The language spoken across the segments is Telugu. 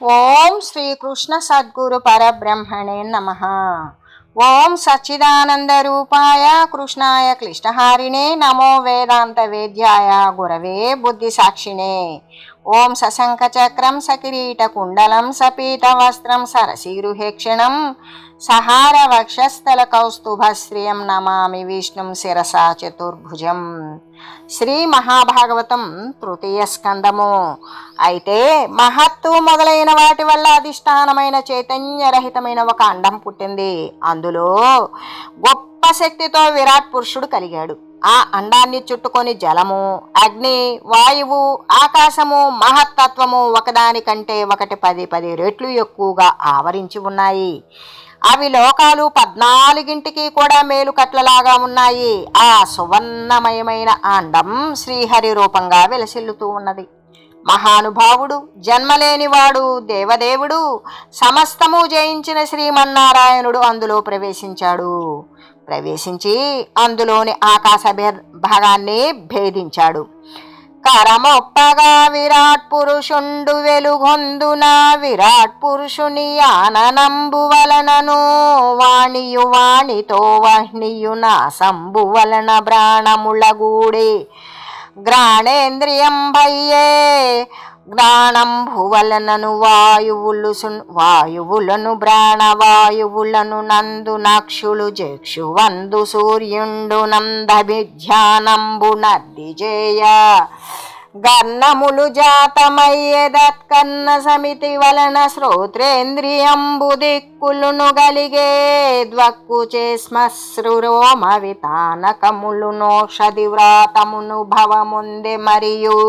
ఓం శ్రీకృష్ణ సద్గురు పరబ్రహ్మణే నమః. ఓం సచ్చిదానంద రూపాయ కృష్ణాయ క్లిష్టహారిణే నమో వేదాంత వేద్యాయ గురవే బుద్ధి సాక్షిణే. ఓం సశంఖ చక్రం సకిరీట కుండలం సపీత వస్త్రం సరసీరుహేక్షణం సహార వక్షస్థల కౌస్తుభశ్రియం నమామి విష్ణుం శిరసా చతుర్భుజం. శ్రీ మహాభాగవతం తృతీయ స్కందము. అయితే మహత్తు మొదలైన వాటి వల్ల అధిష్టానమైన చైతన్యరహితమైన ఒక అండం పుట్టింది. అందులో గొప్ప శక్తితో విరాట్ పురుషుడు కలిగాడు. ఆ అండాన్ని చుట్టుకొని జలము, అగ్ని, వాయువు, ఆకాశము, మహత్తత్వము ఒకదానికంటే ఒకటి 10 రెట్లు ఎక్కువగా ఆవరించి ఉన్నాయి. అవి లోకాలు 14ంటికి కూడా మేలుకట్లలాగా ఉన్నాయి. ఆ సువర్ణమయమైన అండం శ్రీహరి రూపంగా వెలసిల్లుతూ ఉన్నది. మహానుభావుడు, జన్మలేనివాడు, దేవదేవుడు, సమస్తము జయించిన శ్రీమన్నారాయణుడు అందులో ప్రవేశించి అందులోని ఆకాశ భాగాన్ని భేదించాడు. కరమొప్పగా విరాట్ పురుషుండు వెలుగొందున విరాట్ పురుషుని ఆననంబు వలనను వాణియు వాణితో వహ్నియు నాసంబు వలన ప్రాణములగూడి గ్రాణేంద్రియం భయ్యే జ్ఞానంభు వలనను వాయువులను ప్రాణవాయువులను నందు నక్షులు జక్షువందు సూర్యుండు నందభిధ్యానంబు నద్దిజేయ గర్ణములు జాతమయ్యేదత్కన్న సమితి వలన శ్రోత్రేంద్రియంబు దిక్కులును గలిగే ద్వక్కు చేశ్మశ్రురోమ వితానకములు నోషధి వ్రాతమును భవముందే మరియు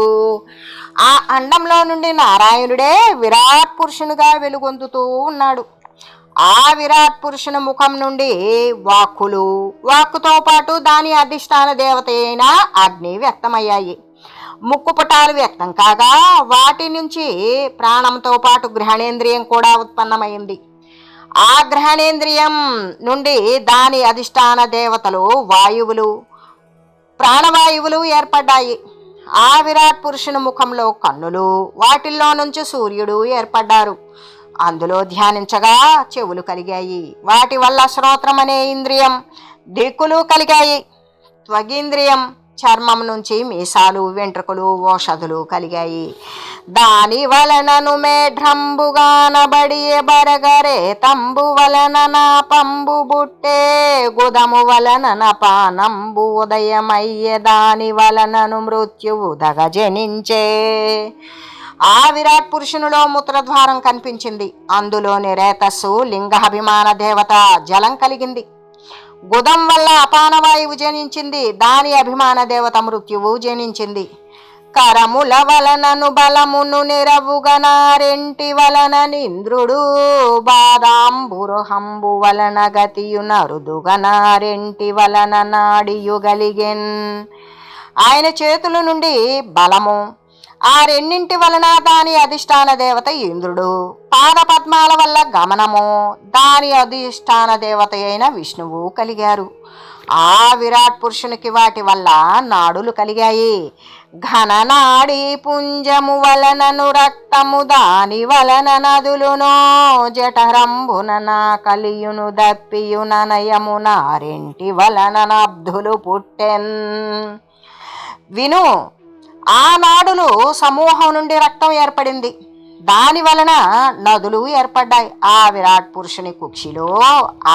ఆ అండంలో నుండి నారాయణుడే విరాట్ పురుషునిగా వెలుగొందుతూ ఉన్నాడు. ఆ విరాట్ పురుషుని ముఖం నుండి వాక్కుతో పాటు దాని అధిష్టాన దేవత అయిన అగ్ని వ్యక్తమయ్యాయి. ముక్కుపుటాలు వ్యక్తం కాగా వాటి నుంచి ప్రాణంతో పాటు గ్రహణేంద్రియం కూడా ఉత్పన్నమైంది. ఆ గ్రహణేంద్రియం నుండి దాని అధిష్టాన దేవతలు వాయువులు, ప్రాణవాయువులు ఏర్పడ్డాయి. ఆ విరాట్ పురుషుని ముఖంలో కన్నులు, వాటిల్లో నుంచి సూర్యుడు ఏర్పడ్డారు. అందులో ధ్యానించగా చెవులు కలిగాయి. వాటి వల్ల శ్రోత్రం అనే ఇంద్రియం, దిక్కులు కలిగాయి. త్వగింద్రియం, చర్మం నుంచి మీసాలు, వెంట్రుకలు, ఓషధులు కలిగాయి. దాని వలనను మేఢ్రంబుగానబడి బరగరే తంబు వలన నా పంబు బుట్టే గుదము వలన పానంబు ఉదయమయ్యే దాని వలనను మృత్యువు దగజనించే. ఆ విరాట్ పురుషునిలో మూత్రద్వారం కనిపించింది. అందులోని రేతస్సు లింగాభిమాన దేవత జలం కలిగింది. గుదం వల్ల అపానవాయువు జనించింది. దాని అభిమాన దేవత మృత్యువు జనించింది. కరముల వలనను బలమును నిరవుగనారెంటి వలన ఇంద్రుడు బాదాంబురుహంబు వలన గతియు నరుదుగనారెంటి వలన నాడియు గలిగెన్. ఆయన చేతుల నుండి బలము, ఆ రెండింటి వలన దాని అధిష్టాన దేవత ఇంద్రుడు, పాదపద్మాల వల్ల గమనము, దాని అధిష్టాన దేవత అయిన విష్ణువు కలిగారు. ఆ విరాట్ పురుషునికి వాటి వల్ల నాడులు కలిగాయి. ఘననాడి పుంజము వలనను రక్తము, దాని వలన నదులునో జఠరంబున కలియును దప్పియున నయమున రెంటి వలన నబ్ధులు పుట్టెన్. విను, ఆ నాడులు సమూహం నుండి రక్తం ఏర్పడింది. దాని వలన నదులు ఏర్పడ్డాయి. ఆ విరాట్ పురుషుని కుక్షిలో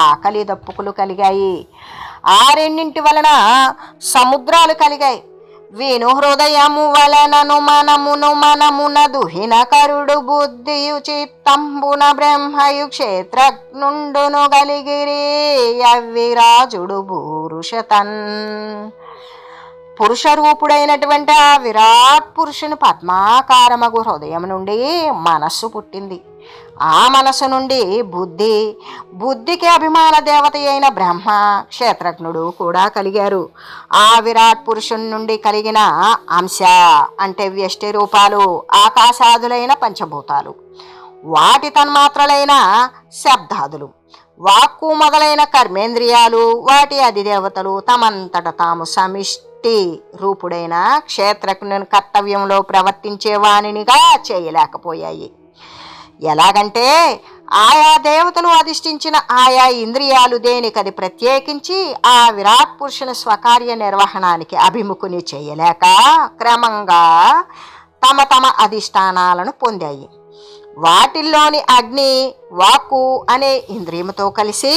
ఆకలి దప్పుకులు కలిగాయి. ఆ రెండింటి వలన సముద్రాలు కలిగాయి. వీను హృదయము వలనను మనమున దుహిన కరుడు బుద్ధియు చిత్తంబున బ్రహ్మయు క్షేత్రజ్ఞుండును గలిగిరి అవ్విరాజుడు పురుషతన్. పురుషరూపుడైనటువంటి ఆ విరాట్ పురుషుని పద్మాకారమగు హృదయం నుండి మనస్సు పుట్టింది. ఆ మనస్సు నుండి బుద్ధికి అభిమాన దేవత అయిన బ్రహ్మ, క్షేత్రజ్ఞుడు కూడా కలిగారు. ఆ విరాట్ పురుషుని నుండి కలిగిన అంశ అంటే వ్యష్టి రూపాలు ఆకాశాదులైన పంచభూతాలు, వాటి తన్మాత్రలైన శబ్దాదులు, వాక్కు మొదలైన కర్మేంద్రియాలు, వాటి అధిదేవతలు తమంతట తాము సమిష్టి రూపుడైన క్షేత్రజ్ఞుని కర్తవ్యంలో ప్రవర్తించే వాణినిగా చేయలేకపోయాయి. ఎలాగంటే ఆయా దేవతలు అధిష్ఠించిన ఆయా ఇంద్రియాలు దేనికది ప్రత్యేకించి ఆ విరాట్ పురుషుని స్వకార్య నిర్వహణానికి అభిముఖుని చేయలేక క్రమంగా తమ తమ అధిష్టానాలను పొందాయి. వాటిల్లోని అగ్ని, వాక్కు అనే ఇంద్రియముతో కలిసి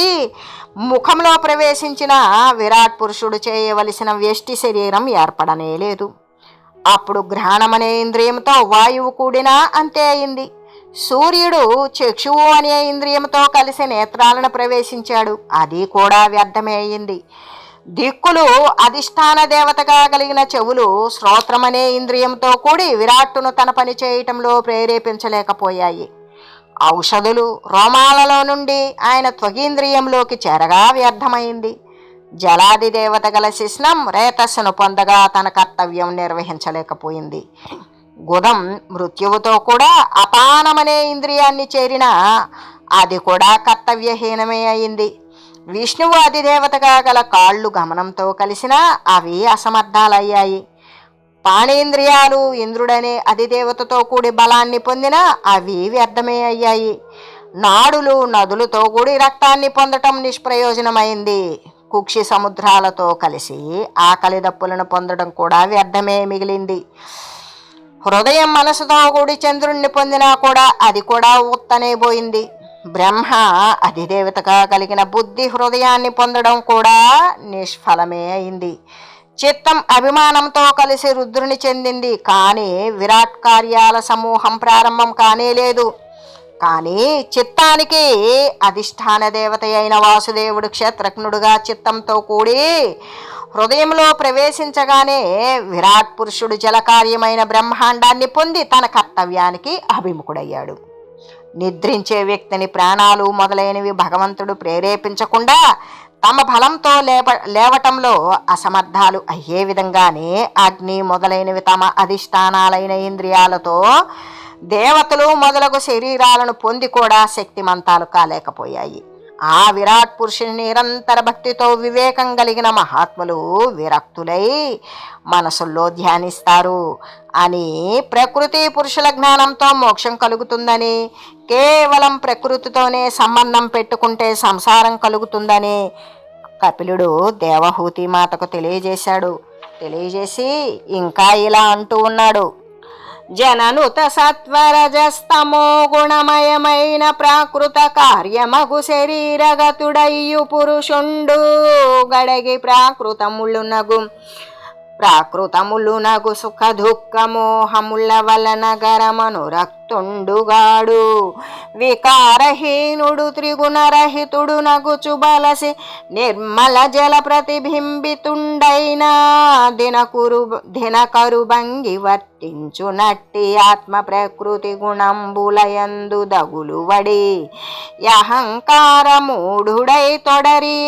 ముఖంలో ప్రవేశించిన విరాట్ పురుషుడు చేయవలసిన వ్యష్టి శరీరం ఏర్పడనే లేదు. అప్పుడు గ్రహణమనే ఇంద్రియంతో వాయువు కూడినా అంతే అయింది. సూర్యుడు చక్షువు అనే ఇంద్రియంతో కలిసి నేత్రాలను ప్రవేశించాడు, అది కూడా వ్యర్థమే అయింది. దిక్కులు అధిష్టాన దేవతగా కలిగిన చెవులు శ్రోత్రమనే ఇంద్రియంతో కూడి విరాట్టును తన పని చేయటంలో ప్రేరేపించలేకపోయాయి. ఔషధులు రోమాలలో నుండి ఆయన త్వగీంద్రియంలోకి చేరగా వ్యర్థమైంది. జలాది దేవత గల శిష్ణం రేతస్సును పొందగా తన కర్తవ్యం నిర్వహించలేకపోయింది. గుదం మృత్యువుతో కూడా అపానమనే ఇంద్రియాన్ని చేరినా అది కూడా కర్తవ్యహీనమే అయింది. విష్ణువు అధిదేవతగా గల కాళ్ళు గమనంతో కలిసినా అవి అసమర్థాలయ్యాయి. పాణేంద్రియాలు ఇంద్రుడనే అధిదేవతతో కూడి బలాన్ని పొందినా అవి వ్యర్థమే అయ్యాయి. నాడులు నదులతో కూడి రక్తాన్ని పొందటం నిష్ప్రయోజనమైంది. కుక్షి సముద్రాలతో కలిసి ఆకలి దప్పులను పొందడం కూడా వ్యర్థమే మిగిలింది. హృదయం మనసుతో కూడి చంద్రుణ్ణి పొందినా కూడా అది కూడా ఉత్తనే పోయింది. బ్రహ్మ అధిదేవతగా కలిగిన బుద్ధి హృదయాన్ని పొందడం కూడా నిష్ఫలమే అయింది. చిత్తం అభిమానంతో కలిసి రుద్రుని చెందింది, కానీ విరాట్ కార్యాల సమూహం ప్రారంభం కానే లేదు. కానీ చిత్తానికి అధిష్టాన దేవత అయిన వాసుదేవుడు క్షేత్రజ్ఞుడుగా చిత్తంతో కూడి హృదయంలో ప్రవేశించగానే విరాట్ పురుషుడు జలకార్యమైన బ్రహ్మాండాన్ని పొంది తన కర్తవ్యానికి అభిముఖుడయ్యాడు. నిద్రించే వ్యక్తిని ప్రాణాలు మొదలైనవి భగవంతుడు ప్రేరేపించకుండా తమ బలంతో లేవటంలో అసమర్థాలు అయ్యే విధంగానే అగ్ని మొదలైనవి తమ అధిష్టానాలైన ఇంద్రియాలతో దేవతలు మొదలగు శరీరాలను పొంది కూడా శక్తిమంతాలు కాలేకపోయాయి. ఆ విరాట్ పురుషుని నిరంతర భక్తితో వివేకం కలిగిన మహాత్ములు విరక్తులై మనసుల్లో ధ్యానిస్తారు అని, ప్రకృతి పురుషుల జ్ఞానంతో మోక్షం కలుగుతుందని, కేవలం ప్రకృతితోనే సంబంధం పెట్టుకుంటే సంసారం కలుగుతుందని కపిలుడు దేవహూతి మాతకు తెలియజేసి ఇంకా ఇలా అంటూ ఉన్నాడు. జననుత సత్వరజస్తమో గుణమయమైన ప్రాకృత కార్యమగు శరీరగతుడయ్యు పురుషుండు గడగి ప్రాకృతములునగు సుఖ దుఃఖ మోహముల వలన గరమనురక్తుండుగాడు. వికారహీనుడు త్రిగుణరహితుడు నగుచు బలసి నిర్మల జల ప్రతిబింబితుండైనా దినకరు భంగి వర్తించునట్టి ఆత్మ ప్రకృతి గుణంబులయందు దగులు వడి యహంకారమూఢుడై తొడరి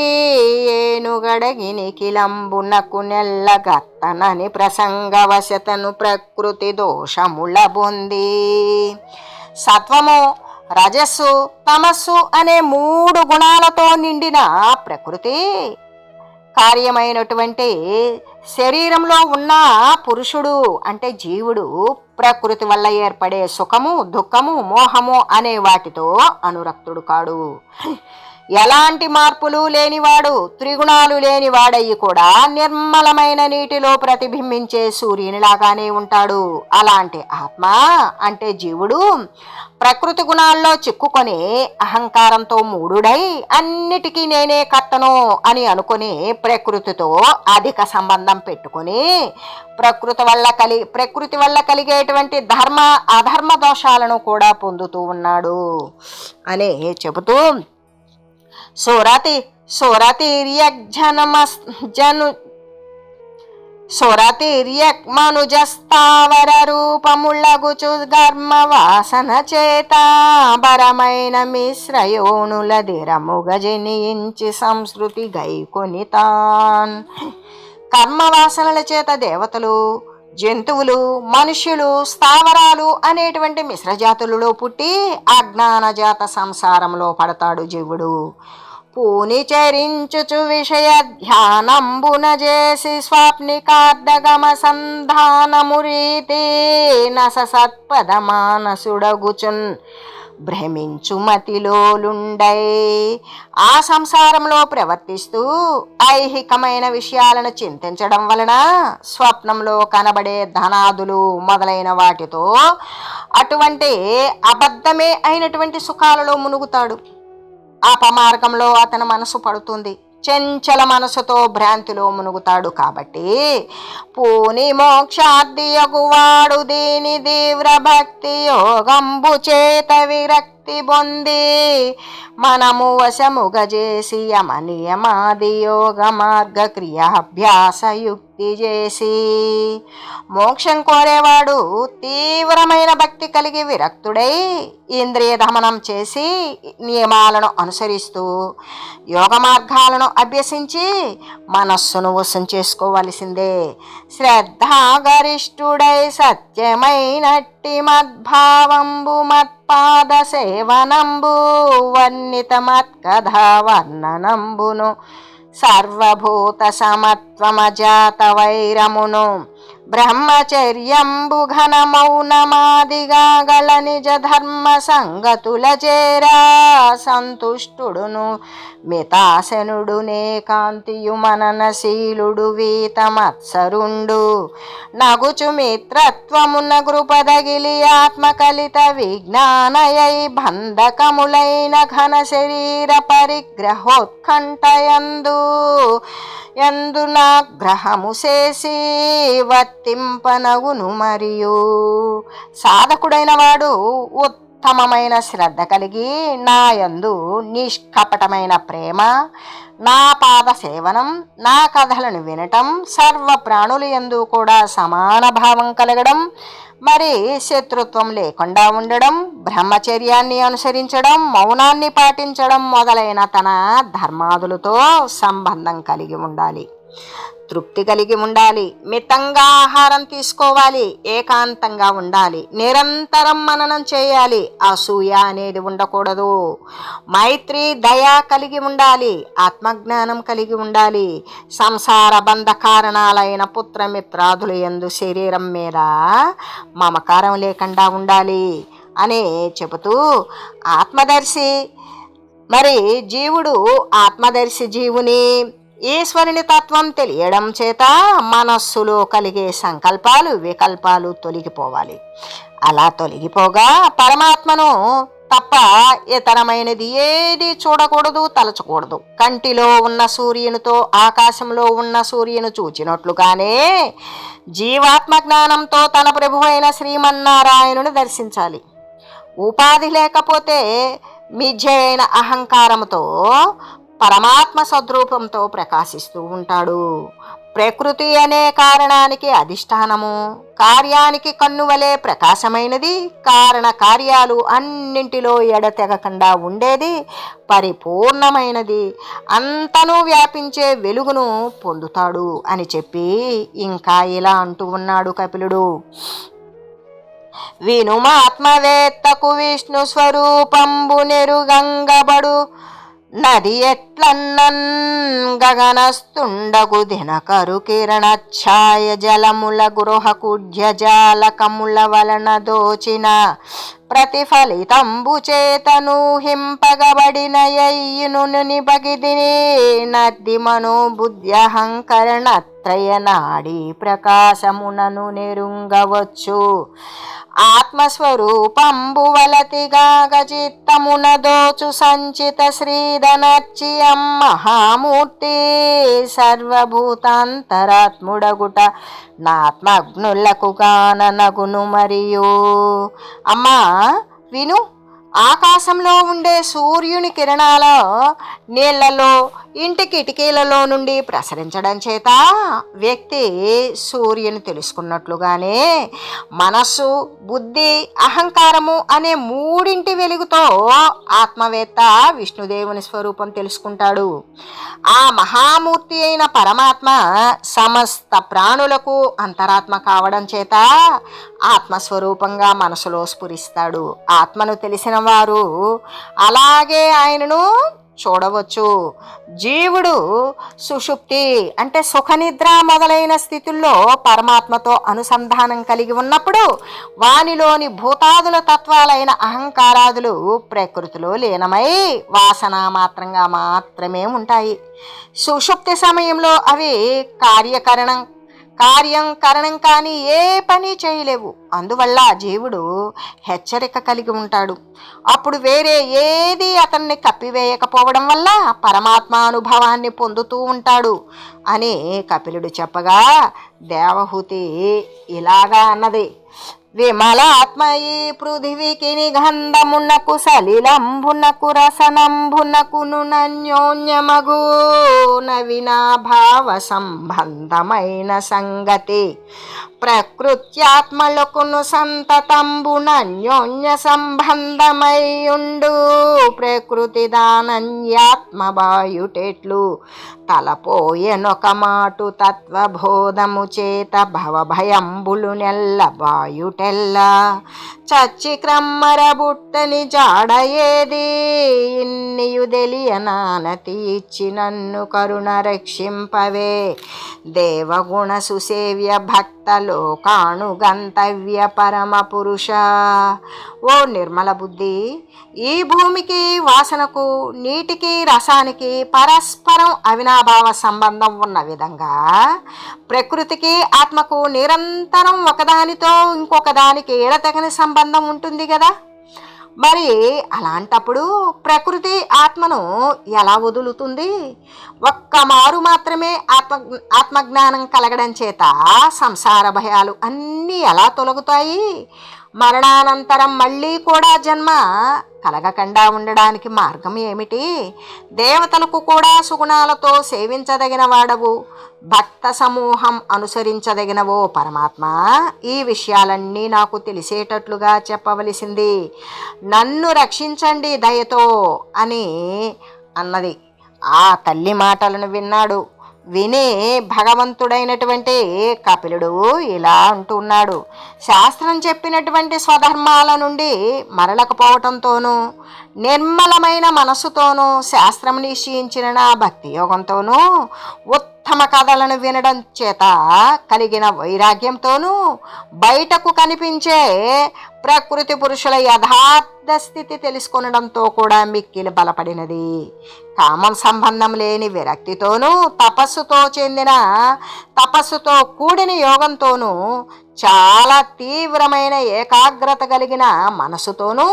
ఏనుగడగి నిఖిలంబునకు నెల్లగత్తనని ప్రసంగవశతను ప్రకృతి దోషముల బొంది. సత్వము, రజస్సు, తమస్సు అనే 3 గుణాలతో నిండిన ప్రకృతి కార్యమైనటువంటి శరీరంలో ఉన్న పురుషుడు అంటే జీవుడు ప్రకృతి వల్ల ఏర్పడే సుఖము, దుఃఖము, మోహము అనే వాటితో అనురక్తుడు కాడు. ఎలాంటి మార్పులు లేనివాడు, త్రిగుణాలు లేనివాడయ్యి కూడా నిర్మలమైన నీటిలో ప్రతిబింబించే సూర్యునిలాగానే ఉంటాడు. అలాంటి ఆత్మ అంటే జీవుడు ప్రకృతి గుణాల్లో చిక్కుకొని అహంకారంతో మూఢుడై అన్నిటికీ నేనే కర్తను అని అనుకుని ప్రకృతితో అధిక సంబంధం పెట్టుకుని ప్రకృతి వల్ల కలిగేటువంటి ధర్మ అధర్మ దోషాలను కూడా పొందుతూ ఉన్నాడు అని చెబుతూ, మనుజస్థావర రూపములగుచు గర్మ వాసన చేత బరమైన మిశ్రయోనుల దిరముగ జనించి సంస్కృతి గైకొని తాన్. కర్మవాసనల చేత దేవతలు, జంతువులు, మనుష్యులు, స్థావరాలు అనేటువంటి మిశ్రజాతులలో పుట్టి అజ్ఞానజాత సంసారంలో పడతాడు జీవుడు. పూని చరించుచు విషయ ధ్యానంబున చేసి స్వాప్నికార్ధగమ సంధానము రీతి నస సత్పద మానసుడగుచున్ భ్రమించుమతిలోలుండై ఆ సంసారంలో ప్రవర్తిస్తూ ఐహికమైన విషయాలను చింతించడం వలన స్వప్నంలో కనబడే ధనాదులు మొదలైన వాటితో అటువంటి అబద్ధమే అయినటువంటి సుఖాలలో మునుగుతాడు. అపమార్గంలో అతని మనసు పడుతుంది. చంచల మనసుతో భ్రాంతిలో మునుగుతాడు. కాబట్టి పూని మోక్షాద్దియగువాడు దీని తీవ్ర భక్తి యోగంబు చేత విరక్తి పొంది మనము వశముగజేసి యమ నియమాది యోగ మార్గ క్రియాభ్యాస యుక్తి చేసి మోక్షం కోరేవాడు తీవ్రమైన భక్తి కలిగి విరక్తుడై ఇంద్రియ దమనం చేసి నియమాలను అనుసరిస్తూ యోగ మార్గాలను అభ్యసించి మనస్సును వశం చేసుకోవలసిందే. శ్రద్ధాగరిష్ఠుడై సత్యమైనట్టి మద్భావంబు మత్పాద సేవనంబు వర్ణిత మత్కథ వర్ణనంబును సర్వభూత సమత్వమజాత వైరమును బ్రహ్మచర్యంబు ఘన మౌనమాదిగా గల నిజ ధర్మ సంగతుల చేరా సంతుష్టుడును మితాసనుడునే కాంతియు మననశీలుడు వీతమత్సరుండు నగుచు మిత్రత్వమున కృపదగిలి ఆత్మకలిత విజ్ఞానయై బంధకములైన ఘన శరీర పరిగ్రహోత్కంఠయందు నాగ్రహము చేసి వర్తింపనగును. మరియు సాధకుడైన వాడు ఉత్తమమైన శ్రద్ధ కలిగి నా యందు నిష్కపటమైన ప్రేమ, నా పాద సేవనం, నా కథలను వినటం, సర్వ ప్రాణుల యందు కూడా సమాన భావం కలగడం, మరి శత్రుత్వం లేకుండా ఉండడం, బ్రహ్మచర్యాన్ని అనుసరించడం, మౌనాన్ని పాటించడం మొదలైన తన ధర్మాదులతో సంబంధం కలిగి ఉండాలి. తృప్తి కలిగి ఉండాలి. మితంగా ఆహారం తీసుకోవాలి. ఏకాంతంగా ఉండాలి. నిరంతరం మననం చేయాలి. అసూయ అనేది ఉండకూడదు. మైత్రి, దయ కలిగి ఉండాలి. ఆత్మజ్ఞానం కలిగి ఉండాలి. సంసార బంధ కారణాలైన పుత్రమిత్రాదుల యందు శరీరం మీద మమకారం లేకుండా ఉండాలి అని చెబుతూ ఆత్మదర్శి మరి జీవుడు ఆత్మదర్శి జీవుని ఈశ్వరుని తత్వం తెలియడం చేత మనస్సులో కలిగే సంకల్పాలు వికల్పాలు తొలగిపోవాలి. అలా తొలగిపోగా పరమాత్మను తప్ప ఇతరమైనది ఏది చూడకూడదు, తలచకూడదు. కంటిలో ఉన్న సూర్యునితో ఆకాశంలో ఉన్న సూర్యుని చూచినట్లుగానే జీవాత్మ జ్ఞానంతో తన ప్రభు అయిన శ్రీమన్నారాయణుని దర్శించాలి. ఉపాధి లేకపోతే మిథ్య అయిన అహంకారంతో పరమాత్మ సద్రూపంతో ప్రకాశిస్తూ ఉంటాడు. ప్రకృతి అనే కారణానికి అధిష్టానము, కార్యానికి కన్నువలే ప్రకాశమైనది, కారణ కార్యాలు అన్నింటిలో ఎడతెగకుండా ఉండేది, పరిపూర్ణమైనది, అంతను వ్యాపించే వెలుగును పొందుతాడు అని చెప్పి ఇంకా ఇలా అంటూ ఉన్నాడు కపిలుడు. వినుమాత్మవేత్తకు విష్ణు స్వరూపంబు నెరుగంగబడు నది ఎట్లన్నన్ గగనస్తుండగు దినకరు కిరణఛాయ జలముల గృహ కుడ్యజాలకముల వలన దోచిన ప్రతిఫలితంబు చేతను హింపగబడిన యయ్యును నిబగిదిని నది మనోబుద్ధ్యహంకరణత్రయ నాడి ప్రకాశమునను నెరుంగవచ్చు. ఆత్మస్వరూపంబు వలతిగా గచిత్తమున దోచు సంచిత శ్రీధనచ్చియం మహామూర్తి సర్వభూతాంతరాత్ముడగుట నాత్మజ్ఞులకు గాననగును. మరియు అమ్మా విను, ఆకాశంలో ఉండే సూర్యుని కిరణాల నీళ్లలో ఇంటి కిటికీలలో నుండి ప్రసరించడం చేత వ్యక్తి సూర్యుని తెలుసుకున్నట్లుగానే మనస్సు, బుద్ధి, అహంకారము అనే మూడింటి వెలుగుతో ఆత్మవేత్త విష్ణుదేవుని స్వరూపం తెలుసుకుంటాడు. ఆ మహామూర్తి అయిన పరమాత్మ సమస్త ప్రాణులకు అంతరాత్మ కావడం చేత ఆత్మస్వరూపంగా మనసులో స్ఫురిస్తాడు. ఆత్మను తెలిసిన వారు అలాగే ఆయనను చూడవచ్చు. జీవుడు సుషుప్తి అంటే సుఖనిద్ర మొదలైన స్థితుల్లో పరమాత్మతో అనుసంధానం కలిగి ఉన్నప్పుడు వానిలోని భూతాదుల తత్వాలైన అహంకారాదులు ప్రకృతిలో లీనమై వాసన మాత్రంగా మాత్రమే ఉంటాయి. సుషుప్తి సమయంలో అవి కార్యం కానీ ఏ పని చేయలేవు. అందువల్ల జీవుడు హెచ్చరిక కలిగి ఉంటాడు. అప్పుడు వేరే ఏది అతన్ని కప్పివేయకపోవడం వల్ల పరమాత్మానుభవాన్ని పొందుతూ ఉంటాడు అని కపిలుడు చెప్పగా దేవహూతి ఇలాగా అన్నది: విమలాత్మయీ పృథివికి నిగంధమునకు సలిలంబునకు రసనంబునకును నన్యోన్యమగు నవినాభావ సంబంధమైన సంగతి ప్రకృత్యాత్మలకును సంతతంబునన్యోన్య సంబంధమైయుండు ప్రకృతి దానన్యాత్మబాయుటెట్లు తలపోయెనొక మాటు తత్వబోధము చేత భవభయంబులు నెల్ల బాయుటెల్లా చచ్చి క్రమ్మర బుట్టని జాడ ఏది ఇన్నియు తెలియనానతి ఇచ్చి నన్ను కరుణ రక్షింపవే దేవగుణ సుసేవ్య భక్త లోకాణు గంతవ్య పరమ పురుష. ఓ నిర్మల బుద్ధి, ఈ భూమికి వాసనకు నీటికి రసానికి పరస్పరం అవినాభావ సంబంధం ఉన్న విధంగా ప్రకృతికి ఆత్మకు నిరంతరం ఒకదానితో ఇంకొక దానికి ఎడతెగని సంబంధం ఉంటుంది కదా. మరి అలాంటప్పుడు ప్రకృతి ఆత్మను ఎలా వదులుతుంది? ఒక్క మారు మాత్రమే ఆత్మజ్ఞానం కలగడం చేత సంసార భయాలు అన్నీ ఎలా తొలగుతాయి? మరణానంతరం మళ్ళీ కూడా జన్మ కలగకుండా ఉండడానికి మార్గం ఏమిటి? దేవతలకు కూడా సుగుణాలతో సేవించదగిన వాడవు, భక్త సమూహం అనుసరించదగినవో పరమాత్మ, ఈ విషయాలన్నీ నాకు తెలిసేటట్లుగా చెప్పవలసింది. నన్ను రక్షించండి దయతో అని అన్నది. ఆ తల్లి మాటలను విన్నాడు. విని భగవంతుడైనటువంటి కపిలుడు ఇలా అంటున్నాడు: శాస్త్రం చెప్పినటువంటి స్వధర్మాల నుండి మరలకపోవటంతోనూ నిర్మలమైన మనస్సుతోనూ శాస్త్రం నిశ్చయించిన నా భక్తి యోగంతోనూ ఉత్తమ కథలను వినడం చేత కలిగిన వైరాగ్యంతోనూ బయటకు కనిపించే ప్రకృతి పురుషుల యథార్థ స్థితి తెలుసుకొనడంతో కూడా మిక్కిలి బలపడినది. కామం సంబంధం లేని విరక్తితోనూ తపస్సుతో కూడిన యోగంతోనూ చాలా తీవ్రమైన ఏకాగ్రత కలిగిన మనసుతోనూ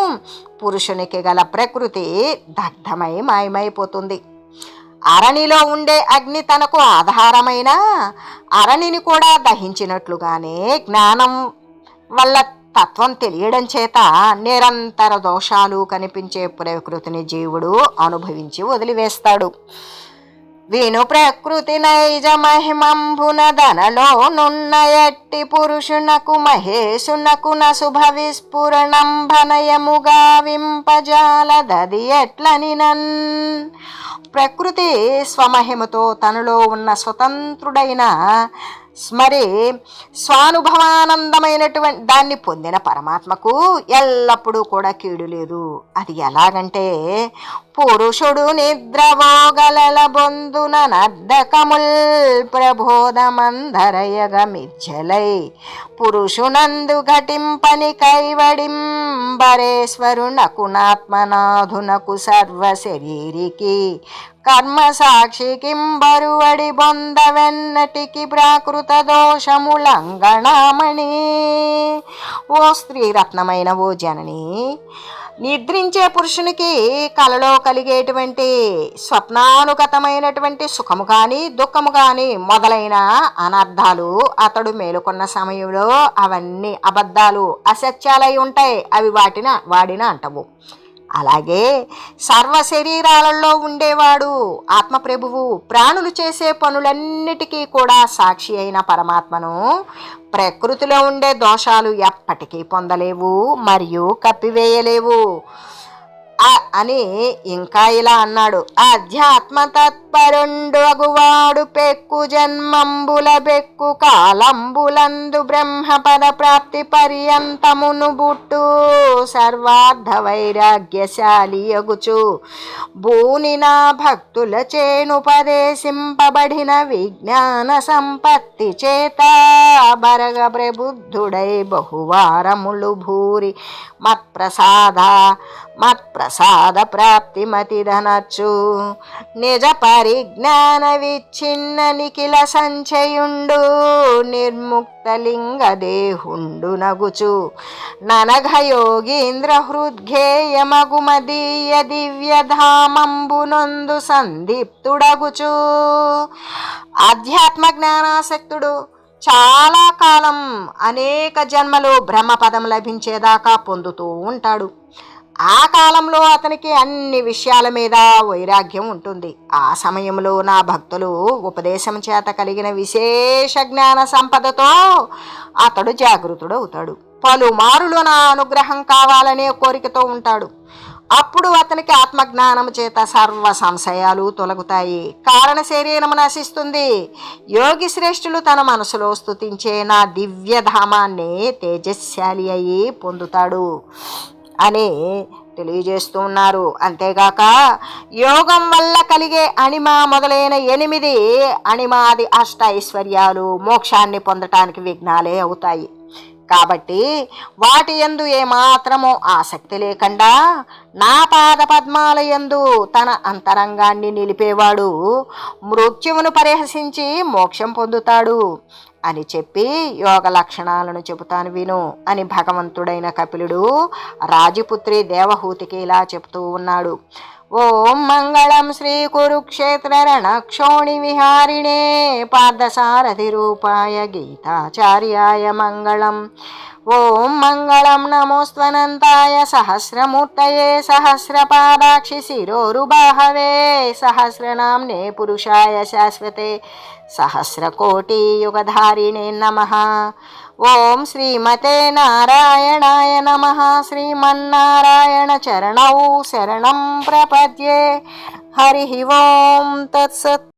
పురుషునికి గల ప్రకృతి దగ్ధమై మాయమైపోతుంది. అరణిలో ఉండే అగ్ని తనకు ఆధారమైన అరణిని కూడా దహించినట్లుగానే జ్ఞానం వల్ల తత్వం తెలియడం చేత నిరంతర దోషాలు కనిపించే ప్రకృతిని జీవుడు అనుభవించి వదిలివేస్తాడు. విను ప్రకృతి నైజ మహిమంభున ధనలో నున్న ఎట్టి పురుషునకు మహేశునకు నశుభ విస్ఫురణం భనయముగా వింపజాలదది ఎట్లని నన్. ప్రకృతి స్వమహిమతో తనలో ఉన్న స్వతంత్రుడైన స్వానుభవానందమైనటువంటి దాన్ని పొందిన పరమాత్మకు ఎల్లప్పుడూ కూడా కీడు లేదు. అది ఎలాగంటే, పురుషుడు నిద్రవోగలల బొందున నర్దకముల్ ప్రబోధమందరయగ మిథ్యలై పురుషునందు ఘటింపని కైవడింబరేశ్వరునకు నాత్మనాథునకు సర్వశరీరికి కర్మ సాక్షి కింబరువడి బొందవెన్నటికి ప్రాకృత దోషములంగణామణి. ఓ స్త్రీరత్నమైన ఓ జనని, నిద్రించే పురుషునికి కలలో కలిగేటువంటి స్వప్నానుగతమైనటువంటి సుఖము కానీ దుఃఖము కానీ మొదలైన అనర్థాలు అతడు మేలుకొన్న సమయంలో అవన్నీ అబద్ధాలు, అసత్యాలై ఉంటాయి. అవి వాడిన అంటవు. అలాగే సర్వ శరీరాలలో ఉండేవాడు ఆత్మప్రభువు ప్రాణులు చేసే పనులన్నిటికీ కూడా సాక్షి అయిన పరమాత్మను ప్రకృతిలో ఉండే దోషాలు ఎప్పటికీ పొందలేవు మరియు కప్పివేయలేవు. అని ఇంకా ఇలా అన్నాడు. అధ్యాత్మ తత్పరుండు అగువాడు పెక్కు జన్మంబుల బెక్కు కాలంబులందు బ్రహ్మపద ప్రాప్తి పర్యంతమును బుట్టు సర్వార్థ వైరాగ్యశాలి అగుచు భూని నా భక్తుల చేనుపదేశింపబడిన విజ్ఞాన సంపత్తి చేత బరగ ప్రబుద్ధుడై బహువారములు భూరి మత్ప్రసాద ప్రాప్తి మతిదనచ్చు నిజ పరిజ్ఞాన విచ్ఛిన్న నిఖిల సంచయుండు నిర్ముక్త లింగ దేహుండు నగుచు ననఘ యోగీంద్ర హృద్ఘేయమగుమదీయ దివ్యధామంబునొందు సందీప్తుడగుచు. ఆధ్యాత్మ జ్ఞానాసక్తుడు చాలా కాలం అనేక జన్మలు బ్రహ్మపదం లభించేదాకా పొందుతూ ఉంటాడు. ఆ కాలంలో అతనికి అన్ని విషయాల మీద వైరాగ్యం ఉంటుంది. ఆ సమయంలో నా భక్తులు ఉపదేశం చేత కలిగిన విశేష జ్ఞాన సంపదతో అతడు జాగృతుడవుతాడు. పలుమారులు నా అనుగ్రహం కావాలనే కోరికతో ఉంటాడు. అప్పుడు అతనికి ఆత్మజ్ఞానం చేత సర్వ సంశయాలు తొలగుతాయి. కారణ శరీరం నశిస్తుంది. యోగి శ్రేష్ఠులు తన మనసులో స్తుతించే నా దివ్యధామాన్ని తేజస్శాలి అయి పొందుతాడు అని తెలియజేస్తూ ఉన్నారు. అంతేగాక యోగం వల్ల కలిగే అణిమ మొదలైన 8 అణిమాది అష్ట ఐశ్వర్యాలు మోక్షాన్ని పొందటానికి విఘ్నాలే అవుతాయి. కాబట్టి వాటి యందు ఏమాత్రమో ఆసక్తి లేకుండా నా పాద పద్మాల యందు తన అంతరంగాన్ని నిలిపేవాడు మృత్యువును పరిహసించి మోక్షం పొందుతాడు అని చెప్పి యోగ లక్షణాలను చెబుతాను విను అని భగవంతుడైన కపిలుడు రాజపుత్రి దేవహూతికి ఇలా చెప్తూ ఉన్నాడు. ఓం మంగళం శ్రీ కురుక్షేత్ర రణక్షోణి విహారిణే పార్థసారథి రూపాయ గీతాచార్యాయ మంగళం. ఓం మంగళం నమోస్త్వనంతాయ సహస్రమూర్తయే సహస్రపాదాక్షి శిరోరుబాహవే సహస్రనామ్నే పురుషాయ శాశ్వతే సహస్రకోటి యుగధారిణే నమః. ఓం శ్రీమతే నారాయణాయ నమః. శ్రీమన్నారాయణ చరణౌ శరణం ప్రపద్యే. హరి ఓం తత్సత్.